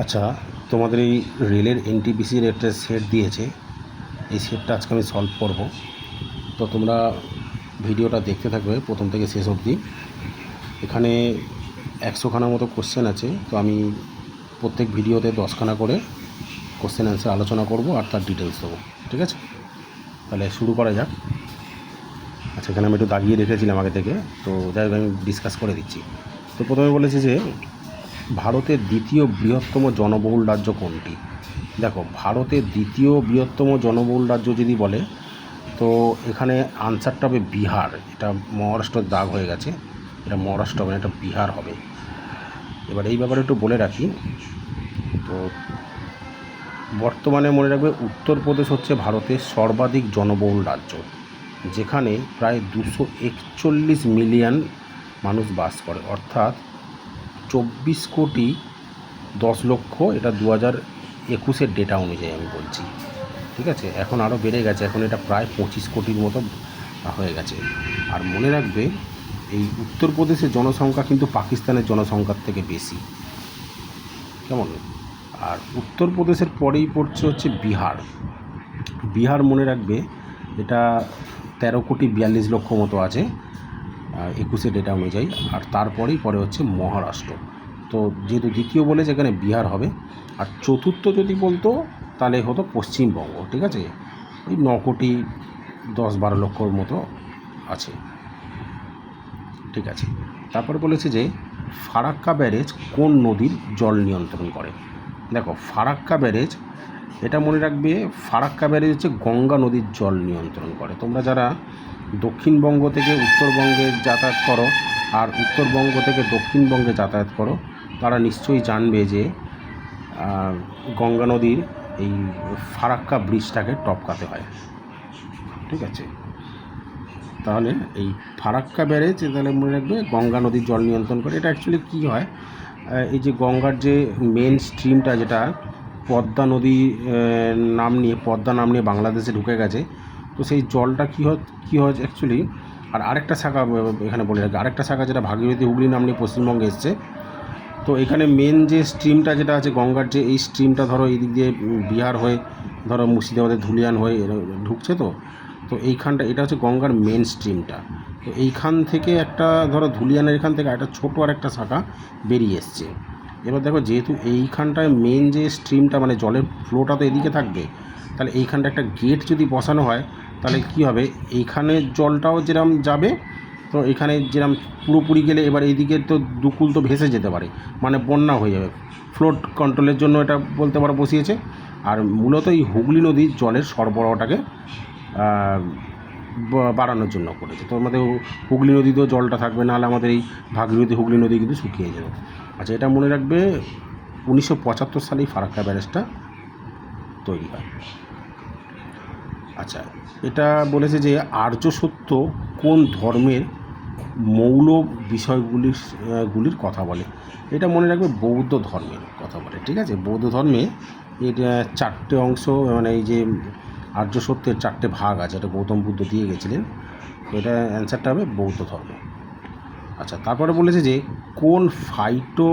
আচ্ছা, তোমাদের এই রেলের এনটিপিসির একটা সেট দিয়েছে, এই সেটটা আজকে আমি সলভ করব। তো তোমরা ভিডিওটা দেখতে থাকবে প্রথম থেকে শেষ অবধি। এখানে 100খানা মতো কোশ্চেন আছে, তো আমি প্রত্যেক ভিডিওতে 10খানা করে কোশ্চেন অ্যান্সার আলোচনা করব আর তার ডিটেলস দেবো। ঠিক আছে, তাহলে শুরু করা যাক। আচ্ছা, এখানে আমি একটু দাগিয়ে রেখেছিলাম আগে থেকে, তো যাই হোক আমি ডিসকাস করে দিচ্ছি। তো প্রথমে বলেছি যে ভারতের দ্বিতীয় বৃহত্তম জনবহুল রাজ্য কোনটি? দেখো, ভারতের দ্বিতীয় বৃহত্তম জনবহুল রাজ্য যদি বলে, তো এখানে আনসারটা হবে বিহার। এটা মহারাষ্ট্রের দাগ হয়ে গেছে, এটা মহারাষ্ট্র হবে না, এটা বিহার হবে। এবার এই ব্যাপারে একটু বলে রাখি। তো বর্তমানে মনে রাখবে উত্তরপ্রদেশ হচ্ছে ভারতের সর্বাধিক জনবহুল রাজ্য, যেখানে প্রায় 241 মিলিয়ন মানুষ বাস করে, অর্থাৎ 24,10,00,000। এটা 2021-এর ডেটা অনুযায়ী আমি বলছি। ঠিক আছে, এখন আরও বেড়ে গেছে, এখন এটা প্রায় 25 কোটির মতো হয়ে গেছে। আর মনে রাখবে এই উত্তরপ্রদেশের জনসংখ্যা কিন্তু পাকিস্তানের জনসংখ্যার থেকে বেশি, কেমন? আর উত্তরপ্রদেশের পরেই পড়ছে হচ্ছে বিহার। বিহার মনে রাখবে এটা 13,42,00,000 মতো আছে 21-এর ডেটা অনুযায়ী। আর তারপরেই পরে হচ্ছে মহারাষ্ট্র। তো যেহেতু দ্বিতীয় বলে যেখানে বিহার হবে, আর চতুর্থ যদি বলতো তাহলে হতো পশ্চিমবঙ্গ। ঠিক আছে, ওই 9,10,12,00,000 মতো আছে। ঠিক আছে, তারপরে বলেছে যে ফারাক্কা ব্যারেজ কোন নদীর জল নিয়ন্ত্রণ করে? দেখো, ফারাক্কা ব্যারেজ এটা মনে রাখবে, ফারাক্কা ব্যারেজ হচ্ছে গঙ্গা নদীর জল নিয়ন্ত্রণ করে। তোমরা যারা দক্ষিণবঙ্গ থেকে উত্তরবঙ্গে যাতায়াত করো আর উত্তরবঙ্গ থেকে দক্ষিণবঙ্গে যাতায়াত করো, তারা নিশ্চয়ই জানবে যে গঙ্গা নদীর এই ফারাক্কা ব্রিজটাকে টপকাতে হয়। ঠিক আছে, তাহলে এই ফারাক্কা ব্যারেজ তাহলে মনে রাখবে গঙ্গা নদীর জল নিয়ন্ত্রণ করে। এটা অ্যাকচুয়ালি কী হয়, এই যে গঙ্গার যে মেন স্ট্রিমটা, যেটা পদ্মা নদী পদ্মা নাম নিয়ে বাংলাদেশে ঢুকে গেছে, তো সেই জলটা কী হয় অ্যাকচুয়ালি। আর আরেকটা শাখা এখানে বলে রাখি, আরেকটা শাখা যেটা ভাগীরথী হুগলি নাম নিয়ে পশ্চিমবঙ্গে এসছে। তো এখানে মেন যে স্ট্রিমটা যেটা আছে গঙ্গার, যে এই স্ট্রিমটা ধরো এই দিক দিয়ে বিহার হয়ে ধরো মুর্শিদাবাদের ধুলিয়ান হয়ে ঢুকছে। তো এইখানটা এটা হচ্ছে গঙ্গার মেন স্ট্রিমটা। তো এইখান থেকে একটা ধরো ধুলিয়ানের এখান থেকে একটা ছোটো আর একটা শাখা বেরিয়ে এসছে। এবার দেখো, যেহেতু এইখানটায় মেন যে স্ট্রিমটা মানে জলের ফ্লোটা তো এদিকে থাকবে, তাহলে এইখানটা একটা গেট যদি বসানো হয়, তাহলে কি হবে, এইখানে জলটাও যেরকম যাবে, তো এখানে যেরকম পুরোপুরি গেলে এবার এইদিকে তো দুকুল তো ভেসে যেতে পারে, মানে বন্যা হয়ে যাবে। ফ্লোট কন্ট্রোলের জন্য এটা বলতে পারো বসিয়েছে। আর মূলত এই হুগলি নদীর জলের সরবরাহটাকে বাড়ানোর জন্য করেছে। তো আমাদের হুগলি নদীতেও জলটা থাকবে, নাহলে আমাদের এই ভাগীরথী হুগলি নদী কিন্তু শুকিয়ে যাবে। আচ্ছা, এটা মনে রাখবে 1975 সালেই ফারাক্কা ব্যারেজটা তৈরি হয়। আচ্ছা, এটা বলেছে যে আর্য সত্য কোন ধর্মের মৌল বিষয়গুলির কথা বলে? এটা মনে রাখবে বৌদ্ধ ধর্মের কথা বলে। ঠিক আছে, বৌদ্ধ ধর্মে এর 4টে অংশ, মানে এই যে আর্য সত্যের 4টে ভাগ আছে, এটা গৌতম বুদ্ধ দিয়ে গেছিলেন। তো এটা অ্যান্সারটা হবে বৌদ্ধ ধর্ম। আচ্ছা, তারপরে বলেছে যে কোন ফাইটো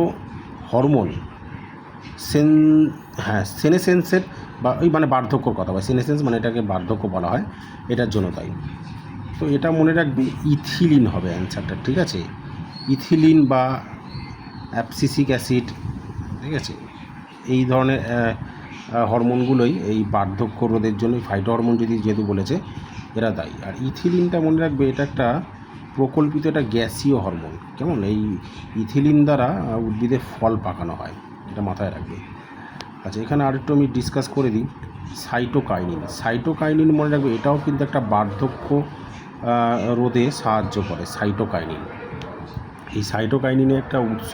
হরমোন সেনেসেন্সের বা ওই মানে বার্ধক্যর কথা বলে, সেনেসেন্স মানে এটাকে বার্ধক্য বলা হয়, এটার জন্য তাই। তো এটা মনে রাখবি ইথিলিন হবে অ্যান্সারটা। ঠিক আছে, ইথিলিন বা অ্যাবসিসিক অ্যাসিড। ঠিক আছে, এই ধরনের হরমোনগুলোই এই বার্ধক্য রোধের জন্য, ফাইটো হরমোন যেহেতু বলেছে, এরা দায়ী। আর ইথিলিনটা মনে রাখবে এটা একটা প্রকল্পিত একটা গ্যাসীয় হরমোন। কেমন, এই ইথিলিন দ্বারা উদ্ভিদের ফল পাকানো হয়, এটা মাথায় রাখবে। আচ্ছা, এখানে আরেকটু আমি ডিসকাস করে দিই। সাইটোকাইনিন মনে রাখবে এটাও কিন্তু একটা বার্ধক্য রোধে সাহায্য করে। এই সাইটোকাইনিনের একটা উৎস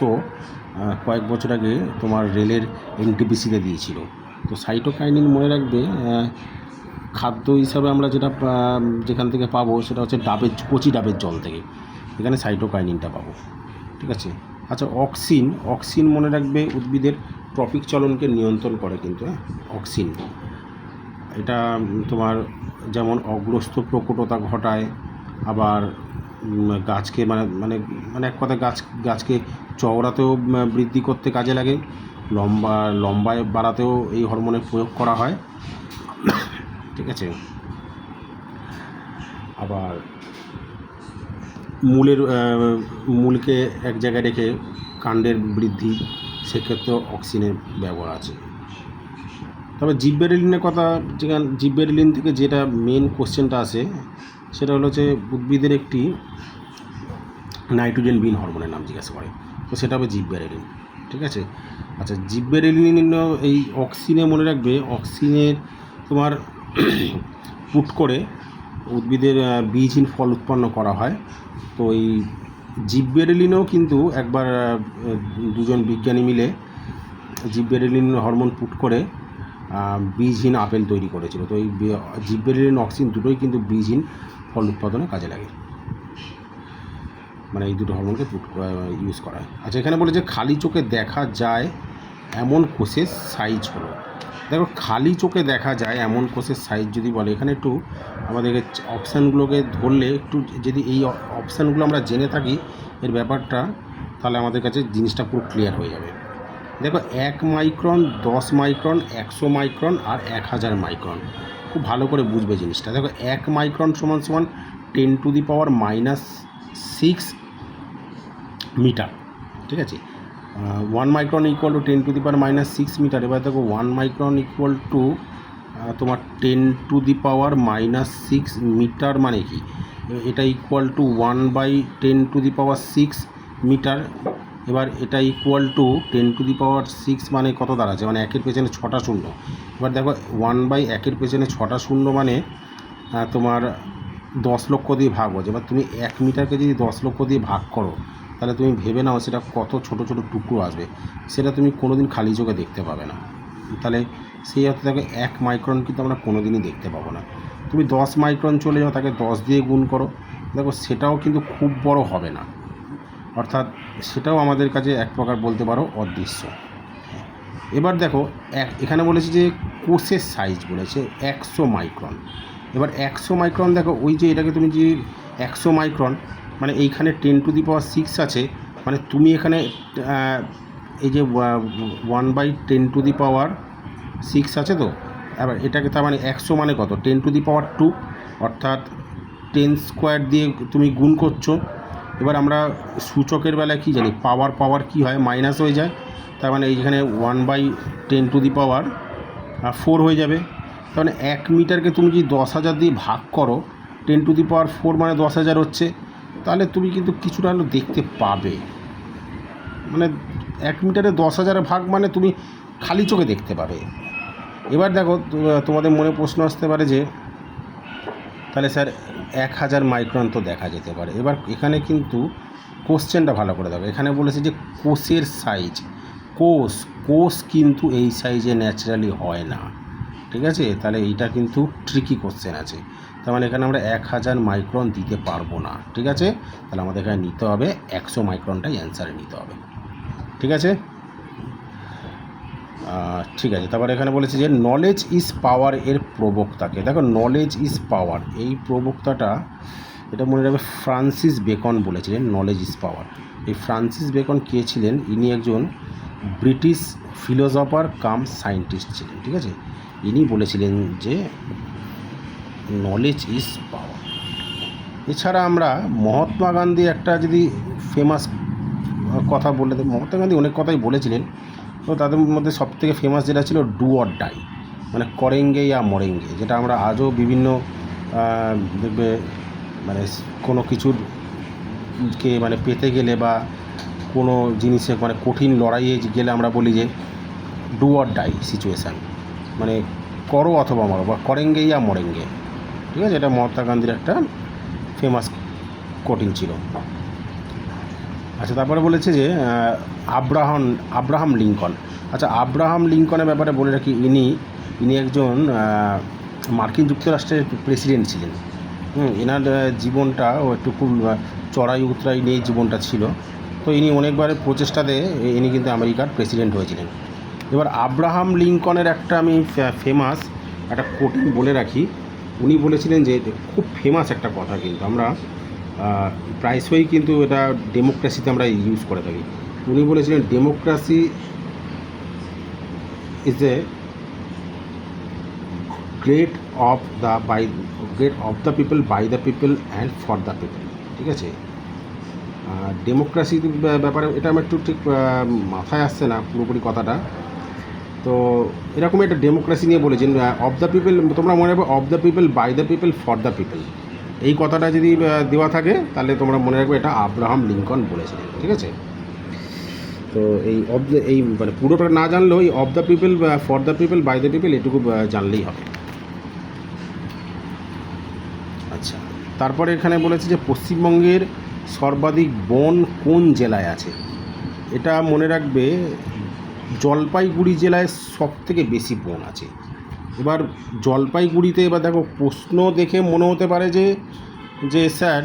কয়েক বছর আগে তোমার রেলের এনটিপিসিতে দিয়েছিল। তো সাইটোকাইনিন মনে রাখবে খাদ্য হিসাবে আমরা যেখান থেকে পাবো সেটা হচ্ছে কচি ডাবের জল থেকে, এখানে সাইটোকাইনিনটা পাবো। ঠিক আছে। আচ্ছা, অক্সিন মনে রাখবে উদ্ভিদের ট্রপিক চলনকে নিয়ন্ত্রণ করে কিন্তু। অক্সিন এটা তোমার যেমন অগ্রস্ত প্রকটতা ঘটায়, আবার গাছকে মানে মানে মানে এক কথা গাছকে চওড়াতেও বৃদ্ধি করতে কাজে লাগে। লম্বায় বাড়াতেও এই হরমোনের প্রয়োগ করা হয়, ঠিক আছে। আবার মূলকে এক জায়গায় রেখে কাণ্ডের বৃদ্ধি, সেক্ষেত্রেও অক্সিজেনের ব্যবহার আছে। তবে জিববেরেলিনের কথা, যেখানে জিববেরেলিন থেকে যেটা মেন কোশ্চেনটা আসে সেটা হলো যে উদ্ভিদের একটি নাইট্রোজেন বিন হরমোনের নাম জিজ্ঞাসা করে, তো সেটা হবে জিববেরেলিন, ঠিক আছে। আচ্ছা, জিববেরেলিন এই অক্সিজেনে মনে রাখবে, অক্সিজেনের তোমার পুট করে উদ্ভিদের বীজহীন ফল উৎপন্ন করা হয়। তো এই জিববেরেলিনও কিন্তু একবার দুজন বিজ্ঞানী মিলে জিববেরেলিন হরমোন পুট করে বীজহীন আপেল তৈরি করেছিল। তো এই জিববেরেলিন অক্সিজেন দুটোই কিন্তু বীজহীন ফল উৎপাদনে কাজে লাগে, মানে এই দুটো হরমোনকে ইউজ করা হয়। আচ্ছা, এখানে বলে যে খালি চোখে দেখা যায় এমন কোষের সাইজ হলো। দেখো, খালি চোখে দেখা যায় এমন কোষের সাইজ যদি বলে, এখানে একটু আমাদেরকে অপশানগুলোকে ধরলে একটু যদি এই অপশানগুলো আমরা জেনে থাকি এর ব্যাপারটা, তাহলে আমাদের কাছে জিনিসটা পুরো ক্লিয়ার হয়ে যাবে। দেখো, 1 মাইক্রন, 10 মাইক্রন, 100 মাইক্রন আর 1000 মাইক্রন, খুব ভালো করে বুঝবে জিনিসটা। দেখো, 1 মাইক্রন সমান 10⁻⁶ মিটার, ঠিক আছে। 1 মাইক্রন ইকুয়াল টু 10⁻⁶ মিটার। এবার দেখো, 1 মাইক্রন ইকুয়াল টু তোমার 10⁻⁶ মিটার মানে কি, এটা ইকুয়াল টু 1/10⁻⁶ মিটার। এবার এটা ইকুয়াল টু 10⁻⁶ মানে কত দাঁড়াচ্ছে, মানে 1-এর পেছনে 6টা শূন্য। এবার দেখো, 1/1-এর পেছনে 6টা শূন্য মানে তোমার 10 লক্ষ দিয়ে ভাগ হচ্ছে। এবার তুমি 1 মিটারকে যদি 10 লক্ষ দিয়ে ভাগ করো, তাহলে তুমি ভেবে নাও সেটা কত ছোট ছোট টুকরো আসবে, সেটা তুমি কোনো দিন খালি চোখে দেখতে পাবে না। তাহলে সেই অর্থে দেখো, 1 মাইক্রন কিন্তু আমরা কোনো দিনই দেখতে পাবো না। তুমি 10 মাইক্রন চলে যাও, তাকে 10 দিয়ে গুণ করো, দেখো সেটাও কিন্তু খুব বড় হবে না, অর্থাৎ সেটাও আমাদের কাছে এক প্রকার বলতে পারো অদৃশ্য। এবার দেখো, এখানে বলেছে যে কোষের সাইজ বলেছে 100 মাইক্রন। এবার 100 মাইক্রন দেখো, ওই যে এটাকে তুমি যে 100 মাইক্রন মানে এইখানে 10⁶ আছে, মানে তুমি এখানে এই যে 1/10⁶ আছে, তো এবার এটাকে তার মানে 100 মানে কত, 10⁻², অর্থাৎ 10 স্কোয়ার দিয়ে তুমি গুণ করছো। এবার আমরা সূচকের বেলায় কী জানি, পাওয়ার কী হয়, মাইনাস হয়ে যায়, তার মানে এইখানে 1/10⁴ হয়ে যাবে। তার মানে 1 মিটারকে তুমি যদি 10,000 দিয়ে ভাগ করো, 10⁴ মানে 10,000 হচ্ছে, তাহলে তুমি কিন্তু কিছুটা হলেও দেখতে পাবে। মানে 1 মিটারে 10,000 ভাগ মানে তুমি খালি চোখে দেখতে পাবে। এবার দেখো, তোমাদের মনে প্রশ্ন আসতে পারে যে তাহলে স্যার 1000 মাইক্রন তো দেখা যেতে পারে। এবার এখানে কিন্তু কোশ্চেনটা ভালো করে দেখো, এখানে বলেছে যে কোষের সাইজ, কোষ কিন্তু এই সাইজে ন্যাচারালি হয় না, ঠিক আছে। তাহলে এইটা কিন্তু ট্রিকি কোশ্চেন আছে, তার মানে এখানে আমরা 1000 মাইক্রন দিতে পারবো না, ঠিক আছে। তাহলে আমাদের এখানে নিতে হবে 100 মাইক্রনটাই অ্যান্সারে নিতে হবে, ঠিক আছে। ঠিক আছে, তারপরে এখানে বলেছে যে নলেজ ইজ পাওয়ার এর প্রবক্তাকে। দেখো, নলেজ ইজ পাওয়ার এই প্রবক্তাটা, এটা মনে রাখবে ফ্রান্সিস বেকন বলেছিলেন নলেজ ইজ পাওয়ার। এই ফ্রান্সিস বেকন কে ছিলেন, ইনি একজন ব্রিটিশ ফিলোসফার কাম সায়েন্টিস্ট ছিলেন, ঠিক আছে। ইনি বলেছিলেন যে নলেজ ইজ পাওয়ার। এছাড়া আমরা মহাত্মা গান্ধী একটা যদি ফেমাস কথা বলে, মহাত্মা গান্ধী অনেক কথাই বলেছিলেন, তো তাদের মধ্যে সবথেকে ফেমাস যেটা ছিল ডু অর ডাই, মানে করেঙ্গে ইয়া মরেঙ্গে, যেটা আমরা আজও বিভিন্ন দেখবে মানে কোনো কিছুর কে মানে পেতে গেলে বা কোনো জিনিসে মানে কঠিন লড়াইয়ে গেলে আমরা বলি যে ডু অর ডাই সিচুয়েশান, মানে করো অথবা মরো, বা করেঙ্গে ইয়া মরেঙ্গে, ঠিক আছে। এটা মহাত্মা গান্ধীর একটা ফেমাস কোটিং ছিল। আচ্ছা, তারপরে বলেছে যে আব্রাহাম লিঙ্কন। আচ্ছা, আব্রাহাম লিঙ্কনের ব্যাপারে বলে রাখি, ইনি একজন মার্কিন যুক্তরাষ্ট্রের প্রেসিডেন্ট ছিলেন। এনার জীবনটা একটু খুব চড়াই উতরাই নিয়ে জীবনটা ছিল। তো ইনি অনেকবারের প্রচেষ্টাতে ইনি কিন্তু আমেরিকার প্রেসিডেন্ট হয়েছিলেন। এবার আব্রাহাম লিঙ্কনের একটা আমি ফেমাস একটা কোটিং বলে রাখি। উনি বলেছিলেন যে, খুব ফেমাস একটা কথা, কিন্তু আমরা প্রায়শই কিন্তু এটা ডেমোক্রেসিতে আমরা ইউজ করে থাকি। উনি বলেছিলেন, democracy is a great of the people, by the people and for the people. ঠিক আছে, ডেমোক্রেসির ব্যাপারে এটা আমার একটু ঠিক মাথায় আসছে না পুরোপুরি কথাটা। তো এরকম একটা ডেমোক্রেসি নিয়ে বলেছেন, অফ দ্য পিপল, তোমরা মনে রাখবে of the people, by the people, for the people. এই কথাটা যদি দেওয়া থাকে তাহলে তোমরা মনে রাখবে এটা আব্রাহাম লিঙ্কন বলেছিলেন। ঠিক আছে, তো এই এই মানে পুরোটা না জানলেও এই of the people, for the people, by the people এটুকু জানলেই হবে। আচ্ছা, তারপরে এখানে বলেছে যে পশ্চিমবঙ্গের সর্বাধিক বন কোন জেলায় আছে। এটা মনে রাখবে জলপাইগুড়ি জেলায় সবথেকে বেশি বন আছে। এবার জলপাইগুড়িতে এবার দেখো প্রশ্ন দেখে মনে হতে পারে যে স্যার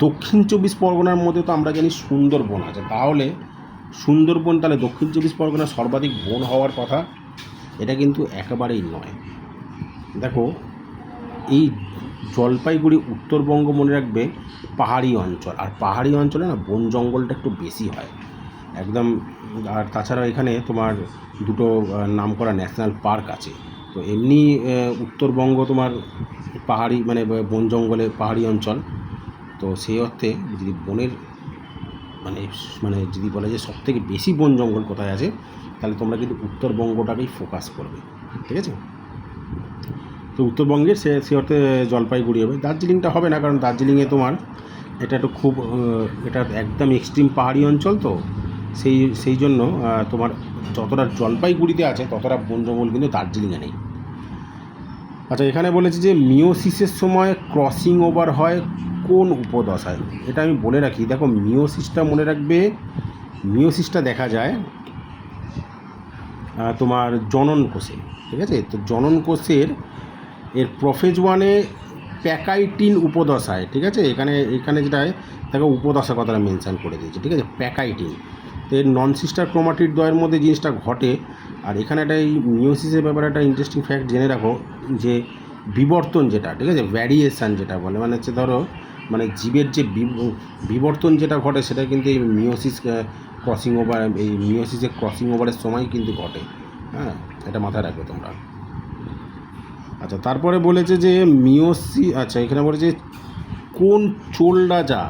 দক্ষিণ চব্বিশ পরগনার মধ্যে তো আমরা জানি সুন্দরবন আছে, তাহলে সুন্দরবন তাহলে দক্ষিণ চব্বিশ পরগনার সর্বাধিক বন হওয়ার কথা, এটা কিন্তু একেবারেই নয়। দেখো এই জলপাইগুড়ি উত্তরবঙ্গ মনে রাখবে পাহাড়ি অঞ্চল, আর পাহাড়ি অঞ্চলে না বন জঙ্গলটা একটু বেশি হয় একদম। আর তাছাড়া এখানে তোমার দুটো নামকরা ন্যাশনাল পার্ক আছে। তো এমনি উত্তরবঙ্গ তোমার পাহাড়ি মানে বন জঙ্গলে পাহাড়ি অঞ্চল। তো সেই অর্থে যদি বনের মানে মানে যদি বলা যায় সবথেকে বেশি বন জঙ্গল কোথায় আছে, তাহলে তোমরা কিন্তু উত্তরবঙ্গটাকেই ফোকাস করবে। ঠিক আছে, তো উত্তরবঙ্গের সে অর্থে জলপাইগুড়ি হবে। দার্জিলিংটা হবে না, কারণ দার্জিলিংয়ে তোমার এটা তো খুব এটা একদম এক্সট্রিম পাহাড়ি অঞ্চল, তো সেই জন্য তোমার যতটা জলপাইগুড়িতে আছে ততটা বন জঙ্গল কিন্তু দার্জিলিংয়ে নেই। আচ্ছা, এখানে বলেছে যে মিওসিসের সময় ক্রসিং ওভার হয় কোন উপদশায়। এটা আমি বলে রাখি, দেখো মিওসিসটা মনে রাখবে, মিওসিসটা দেখা যায় তোমার জনন কোষে। ঠিক আছে, তো জনন কোষের এর প্রফেজ ওয়ানে প্যাকাইটিন উপদশায়। ঠিক আছে, এখানে যেটা দেখো উপদশা কথাটা মেনশান করে দিয়েছে। ঠিক আছে, প্যাকাইটিন। তো এর নন সিস্টার ক্রোমাটিড দ্বয়ের মধ্যে জিনিসটা ঘটে। আর এখানে একটা এই মিওসিসের ব্যাপারে একটা ইন্টারেস্টিং ফ্যাক্ট জেনে রাখো, যে বিবর্তন যেটা, ঠিক আছে, ভ্যারিয়েশান যেটা বলে, মানে হচ্ছে ধরো মানে জীবের যে বিবর্তন যেটা ঘটে সেটা কিন্তু এই মিওসিস ক্রসিং ওভার, এই মিওসিসের ক্রসিং ওভারের সময় কিন্তু ঘটে। হ্যাঁ, এটা মাথায় রাখবে তোমরা। আচ্ছা, তারপরে বলেছে যে আচ্ছা এখানে বলেছে কোন চোল রাজা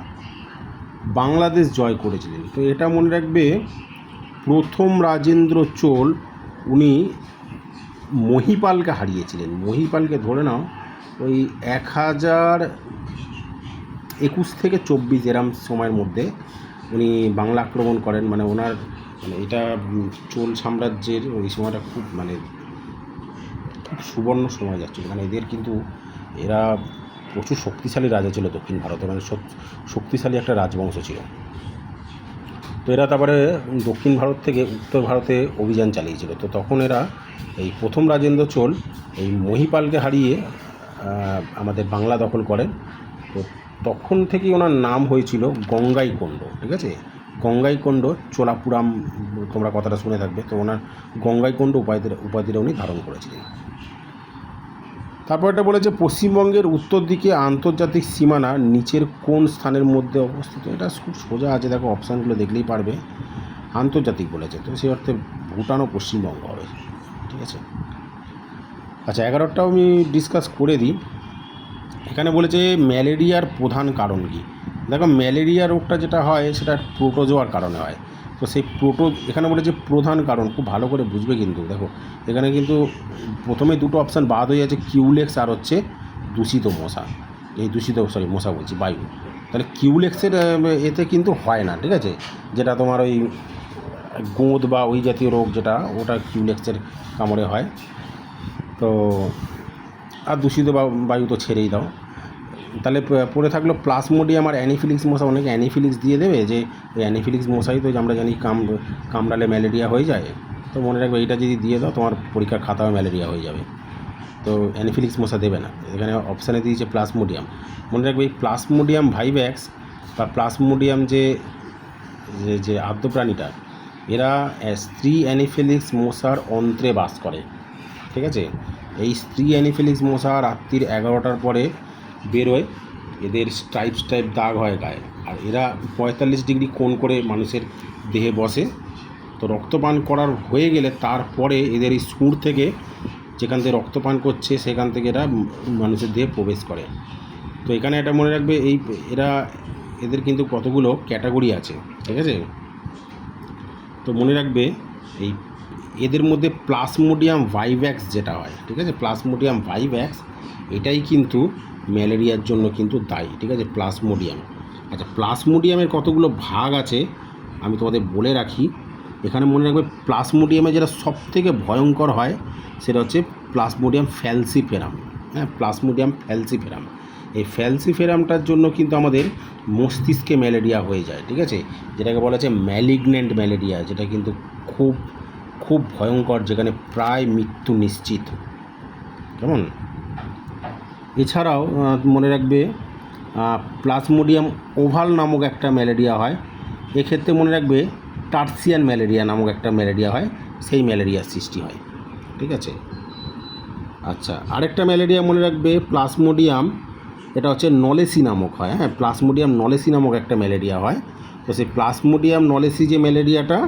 বাংলাদেশ জয় করেছিলেন। তো এটা মনে রাখবে প্রথম রাজেন্দ্র চোল, উনি মহিপালকে হারিয়েছিলেন। মহিপালকে ধরে নাও ওই 1021 থেকে 24 এরম সময়ের মধ্যে উনি বাংলা আক্রমণ করেন। মানে ওনার মানে এটা চোল সাম্রাজ্যের ওই সময়টা খুব মানে খুব সুবর্ণ সময় যাচ্ছিল। মানে এদের কিন্তু এরা প্রচুর শক্তিশালী রাজা ছিল দক্ষিণ ভারতে, মানে শক্তিশালী একটা রাজবংশ ছিল। তো এরা তারপরে দক্ষিণ ভারত থেকে উত্তর ভারতে অভিযান চালিয়েছিল। তো তখন এরা এই প্রথম রাজেন্দ্র চোল এই মহিপালকে হারিয়ে আমাদের বাংলা দখল করেন। তো তখন থেকেই ওনার নাম হয়েছিল গঙ্গাইকোন্ড। ঠিক আছে, গঙ্গাইকোন্ড চোলাপুরাম, তোমরা কথাটা শুনে থাকবে। তো ওনার গঙ্গাইকোন্ড উপাধিটা উনি ধারণ করেছিলেন। তারপর এটা বলেছে পশ্চিমবঙ্গের উত্তর দিকে আন্তর্জাতিক সীমানা নিচের কোন স্থানের মধ্যে অবস্থিত। এটা খুব সোজা আছে, দেখো অপশানগুলো দেখলেই পারবে। আন্তর্জাতিক বলেছে, তো সেই অর্থে ভুটান ও পশ্চিমবঙ্গ হবে। ঠিক আছে, আচ্ছা 11টাও আমি ডিসকাস করে দিই। এখানে বলেছে ম্যালেরিয়ার প্রধান কারণ কী। দেখো ম্যালেরিয়া রোগটা যেটা হয় সেটা প্রোটোজোয়ার কারণে হয়। তো সেই এখানে বলেছে প্রধান কারণ, খুব ভালো করে বুঝবে কিন্তু। দেখো এখানে কিন্তু প্রথমে দুটো অপশান বাদ হয়ে আছে, কিউলেক্স আর হচ্ছে দূষিত মশা। মশা বলছি, বায়ু। তাহলে কিউলেক্সের এতে কিন্তু হয় না। ঠিক আছে, যেটা তোমার ওই গোঁদ বা ওই জাতীয় রোগ যেটা, ওটা কিউলেক্সের কামড়ে হয়। তো আর দূষিত বায়ু তো ছেড়েই দাও। তাহলে পড়ে থাকলো প্লাজমোডিয়াম আর অ্যানিফিলিক্স মশা। অনেকে অ্যানিফিলিক্স দিয়ে দেবে, যে ওই অ্যানিফিলিক্স মশাই তো আমরা জানি কামড়ালে ম্যালেরিয়া হয়ে যায়। তো মনে রাখবে এইটা যদি দিয়ে দাও তোমার পরীক্ষার খাতাও ম্যালেরিয়া হয়ে যাবে। তো অ্যানিফিলিক্স মশা দেবে না। এখানে অপশানে দিয়েছে প্লাজমোডিয়াম। মনে রাখবে এই প্লাজমোডিয়াম ভাইভ্যাক্স বা প্লাজমোডিয়াম যে আদ্য প্রাণীটা, এরা স্ত্রী অ্যানিফিলিক্স মশার অন্ত্রে বাস করে। ঠিক আছে, এই স্ত্রী অ্যানিফিলিক্স মশা রাত্রির 11টার পরে বেরোয়, এদের স্ট্রাইপ দাগ হয় গায়ে। আর এরা 45 ডিগ্রি কোণ করে মানুষের দেহে বসে। তো রক্তপান করার হয়ে গেলে তারপরে এদের এই সুর থেকে, যেখান থেকে রক্তপান করছে সেখান থেকে এরা মানুষের দেহে প্রবেশ করে। তো এখানে এটা মনে রাখবে, এদের কিন্তু কতগুলো ক্যাটাগরি আছে, ঠিক আছে। তো মনে রাখবে এদের মধ্যে প্লাজমোডিয়াম ভাইভ্যাক্স যেটা হয়, ঠিক আছে, প্লাজমোডিয়াম ভাইভ্যাক্স এটাই কিন্তু ম্যালেরিয়ার জন্য কিন্তু দায়ী, ঠিক আছে, প্লাজমোডিয়াম। আচ্ছা, প্লাজমোডিয়ামের কতগুলো ভাগ আছে আমি তোমাদের বলে রাখি। এখানে মনে রাখবে প্লাজমোডিয়ামে যেটা সবথেকে ভয়ঙ্কর হয় সেটা হচ্ছে প্লাজমোডিয়াম ফ্যালসিফেরাম। হ্যাঁ, প্লাজমোডিয়াম ফ্যালসিফেরাম, এই ফ্যালসিফেরামটার জন্য কিন্তু আমাদের মস্তিষ্কে ম্যালেরিয়া হয়ে যায়, ঠিক আছে, যেটাকে বলা হচ্ছে ম্যালিগন্যান্ট ম্যালেরিয়া, যেটা কিন্তু খুব খুব ভয়ঙ্কর, যেখানে প্রায় মৃত্যু নিশ্চিত। কেমন? এছাড়াও মনে রাখবে প্লাজমোডিয়াম ওভাল নামক একটা ম্যালেরিয়া হয়। এক্ষেত্রে মনে রাখবে টার্সিয়ান ম্যালেরিয়া নামক একটা ম্যালেরিয়া হয়, সেই ম্যালেরিয়ার সৃষ্টি হয়, ঠিক আছে। আচ্ছা, আরেকটা ম্যালেরিয়া মনে রাখবে প্লাজমোডিয়াম, এটা হচ্ছে নলেসি নামক হয়। হ্যাঁ, প্লাজমোডিয়াম নলেসি নামক একটা ম্যালেরিয়া হয়। তো সেই প্লাজমোডিয়াম নলেসি যে ম্যালেরিয়াটা,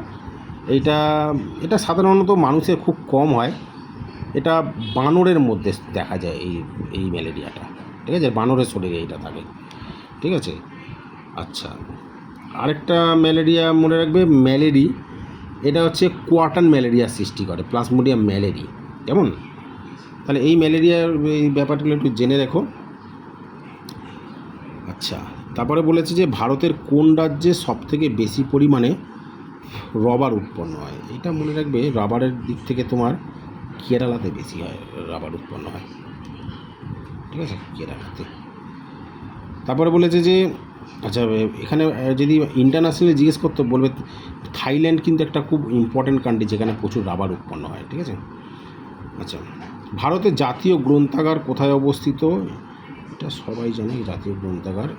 এটা সাধারণত মানুষের খুব কম হয়। এটা বানরের মধ্যে দেখা যায় এই ম্যালেরিয়াটা, ঠিক আছে, বানরের শরীরে এটা থাকে, ঠিক আছে। আচ্ছা, আরেকটা ম্যালেরিয়া মনে রাখবে ম্যালেরি, এটা হচ্ছে কোয়াটান ম্যালেরিয়ার সৃষ্টি করে, প্লাজমোডিয়াম ম্যালেরি। কেমন? তাহলে এই ম্যালেরিয়ার এই ব্যাপারগুলো একটু জেনে রেখো। আচ্ছা, তারপরে বলেছে যে ভারতের কোন রাজ্যে সবথেকে বেশি পরিমাণে রবার উৎপন্ন হয়। এটা মনে রাখবে রাবারের দিক থেকে তোমার কেরালাতে বেশি হয়, রাবার উৎপন্ন হয়, ঠিক আছে, কেরালাতে। তারপরে বলেছে যে আচ্ছা, এখানে যদি ইন্টারন্যাশনালি জিজ্ঞেস করতে বলবে থাইল্যান্ড কিন্তু একটা খুব ইম্পর্ট্যান্ট কান্ট্রি, যেখানে প্রচুর রাবার উৎপন্ন হয়, ঠিক আছে। আচ্ছা, ভারতের জাতীয় গ্রন্থাগার কোথায় অবস্থিত? এটা সবাই জানে, জাতীয় গ্রন্থাগার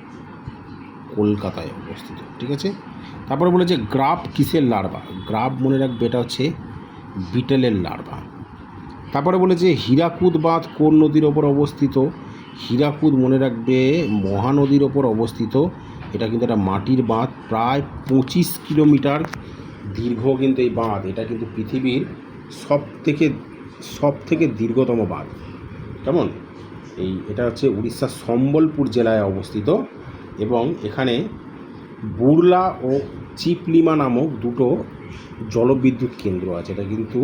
কলকাতায় অবস্থিত, ঠিক আছে। তারপরে বলেছে গ্রাফ কিসের লার্ভা? গ্রাফ মনে রাখবে এটা হচ্ছে বিটেলের লার্ভা। তারপরে বলেছে হীরাকুদ বাঁধ কোন নদীর ওপর অবস্থিত? হীরাকুদ মনে রাখবে মহানদীর ওপর অবস্থিত। এটা কিন্তু একটা মাটির বাঁধ, প্রায় 25 কিলোমিটার দীর্ঘ কিন্তু এই বাঁধ। এটা কিন্তু পৃথিবীর সব থেকে দীর্ঘতম বাঁধ। কেমন? এটা হচ্ছে উড়িষ্যার সম্বলপুর জেলায় অবস্থিত, এবং এখানে বুরলা ও চিপলিমা নামক দুটো জলবিদ্যুৎ কেন্দ্র আছে। এটা কিন্তু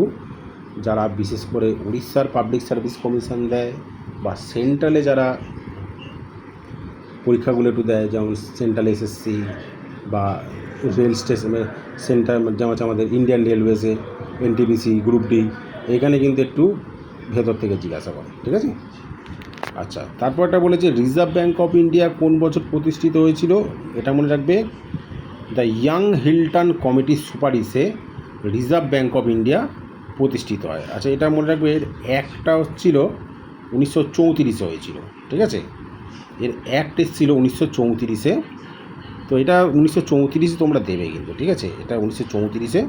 যারা বিশেষ করে উড়িষ্যার পাবলিক সার্ভিস কমিশন দেয় বা সেন্ট্রালে যারা পরীক্ষাগুলো একটু দেয়, যেমন সেন্ট্রাল এসএসসি বা রেল স্টেশনে সেন্ট্রাল, যেমন আমাদের ইন্ডিয়ান রেলওয়েজে এনটিপিসি গ্রুপ ডি, এখানে কিন্তু একটু ভেতর থেকে জিজ্ঞাসা করে, ঠিক আছে। আচ্ছা, তারপরটা বলেছে রিজার্ভ ব্যাঙ্ক অফ ইন্ডিয়া কোন বছর প্রতিষ্ঠিত হয়েছিল? এটা মনে রাখবে দ্য ইয়াং হিল্টন কমিটির সুপারিশে রিজার্ভ ব্যাঙ্ক অফ ইন্ডিয়া প্রতিষ্ঠিত হয়। আচ্ছা, এটা মনে রাখবে এর একটা হচ্ছিল 1934 হয়েছিল, ঠিক আছে, এর অ্যাক্ট এসেছিল 1934-এ। তো এটা 1934 তোমরা দেবে কিন্তু, ঠিক আছে, এটা 1934-এ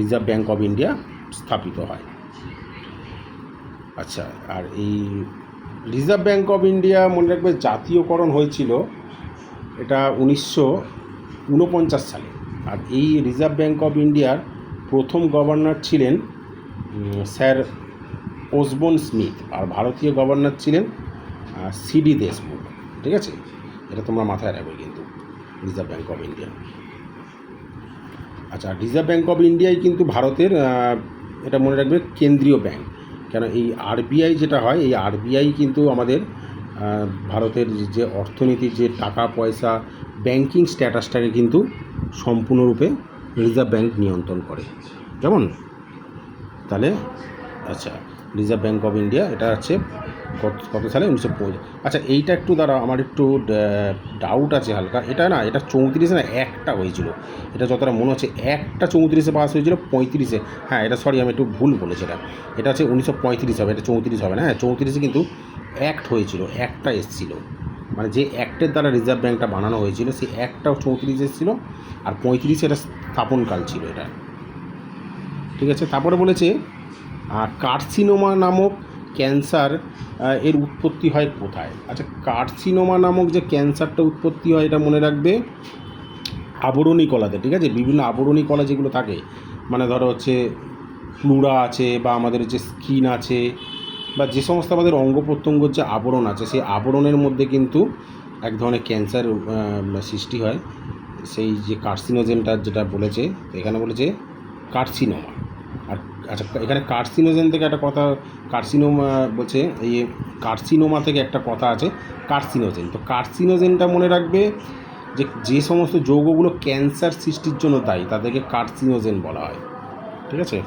রিজার্ভ ব্যাঙ্ক অফ ইন্ডিয়া স্থাপিত হয়। আচ্ছা, আর এই রিজার্ভ ব্যাঙ্ক অফ ইন্ডিয়া মনে রাখবে জাতীয়করণ হয়েছিল এটা 1949 সালে। আর এই রিজার্ভ ব্যাঙ্ক অফ ইন্ডিয়ার প্রথম গভর্নর ছিলেন স্যার ওসবোর্ন স্মিথ, আর ভারতীয় গভর্নর ছিলেন সিডি দেশমুখ, ঠিক আছে। এটা তোমরা মাথায় রাখবে কিন্তু, রিজার্ভ ব্যাঙ্ক অফ ইন্ডিয়া। আচ্ছা, রিজার্ভ ব্যাঙ্ক অফ ইন্ডিয়াই কিন্তু ভারতের, এটা মনে রাখবে কেন্দ্রীয় ব্যাঙ্ক। কেন এই আরবিআই যেটা হয়, এই আরবিআই কিন্তু আমাদের ভারতের যে অর্থনীতির যে টাকা পয়সা ব্যাংকিং স্ট্যাটাসটাকে কিন্তু সম্পূর্ণরূপে রিজার্ভ ব্যাঙ্ক নিয়ন্ত্রণ করে। কেমন? তাহলে আচ্ছা, রিজার্ভ ব্যাঙ্ক অফ ইন্ডিয়া এটা হচ্ছে কত সালে? 1950। আচ্ছা, এইটা একটু দ্বারা আমার একটু ডাউট আছে হালকা। এটা না, এটা 34-এ না একটা হয়েছিল, এটা যতটা মনে হচ্ছে একটা 34-এ পাস হয়েছিল, 35-এ, হ্যাঁ এটা সরি আমি একটু ভুল বলেছি, এটা হচ্ছে 1935 হবে, এটা 34 হবে না। হ্যাঁ, 34-এ কিন্তু অ্যাক্ট হয়েছিল, একটা এসেছিলো, মানে যে অ্যাক্টের দ্বারা রিজার্ভ ব্যাঙ্কটা বানানো হয়েছিল সেই অ্যাক্টটাও 34 এসেছিলো, আর 35-এ এটা স্থাপনকাল ছিল এটা, ঠিক আছে। তারপরে বলেছে কার্সিনোমা নামক ক্যান্সার এর উৎপত্তি হয় কোথায়? আচ্ছা, কার্সিনোমা নামক যে ক্যান্সারটা উৎপত্তি হয় এটা মনে রাখবে আবরণী কলাতে, ঠিক আছে, বিভিন্ন আবরণী কলা যেগুলো থাকে, মানে ধরো হচ্ছে প্লুরা আছে, বা আমাদের যে স্কিন আছে, বা যে সমস্ত আমাদের অঙ্গ প্রত্যঙ্গর যে আবরণ আছে, সেই আবরণের মধ্যে কিন্তু এক ধরনের ক্যান্সার সৃষ্টি হয়। সেই যে কার্সিনোজেনটা যেটা বলেছে, এখানে বলেছে কার্সিনোমা। আর আচ্ছা, এখানে কার্সিনোজেন থেকে একটা কথা, কার্সিনোমা বলছে, এই কার্সিনোমা থেকে একটা কথা আছে কার্সিনোজেন। তো কার্সিনোজেনটা মনে রাখবে, যে সমস্ত যৌগগুলো ক্যান্সার সৃষ্টির জন্য দায়ী তাদেরকে কার্সিনোজেন বলা হয়, ঠিক আছে।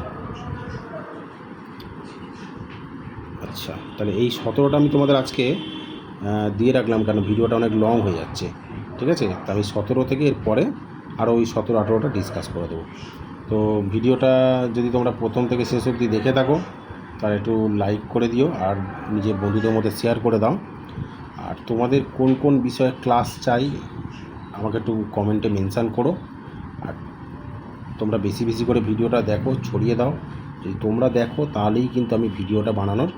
আচ্ছা, তাহলে এই 17টা আমি তোমাদের আজকে দিয়ে রাখলাম, কারণ ভিডিওটা অনেক লং হয়ে যাচ্ছে, ঠিক আছে। তা আমি 17 থেকে এরপরে আরও ওই 17-18টা ডিসকাস করে দেবো। তো ভিডিওটা যদি তোমরা প্রথম থেকে শেষ অবধি দেখে থাকো, তাহলে একটু লাইক করে দিও, আর নিজের বন্ধুদের মধ্যে শেয়ার করে দাও। আর তোমাদের কোন কোন বিষয়ে ক্লাস চাই আমাকে একটু কমেন্টে মেনশান করো। আর তোমরা বেশি বেশি করে ভিডিওটা দেখো, ছড়িয়ে দাও। যদি তোমরা দেখো তাহলেই কিন্তু আমি ভিডিওটা বানানোর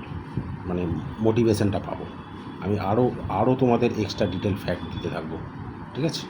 মানে মোটিভেশনটা পাবো। আমি আরও তোমাদের এক্সট্রা ডিটেল ফ্যাক্ট দিতে থাকবো, ঠিক আছে।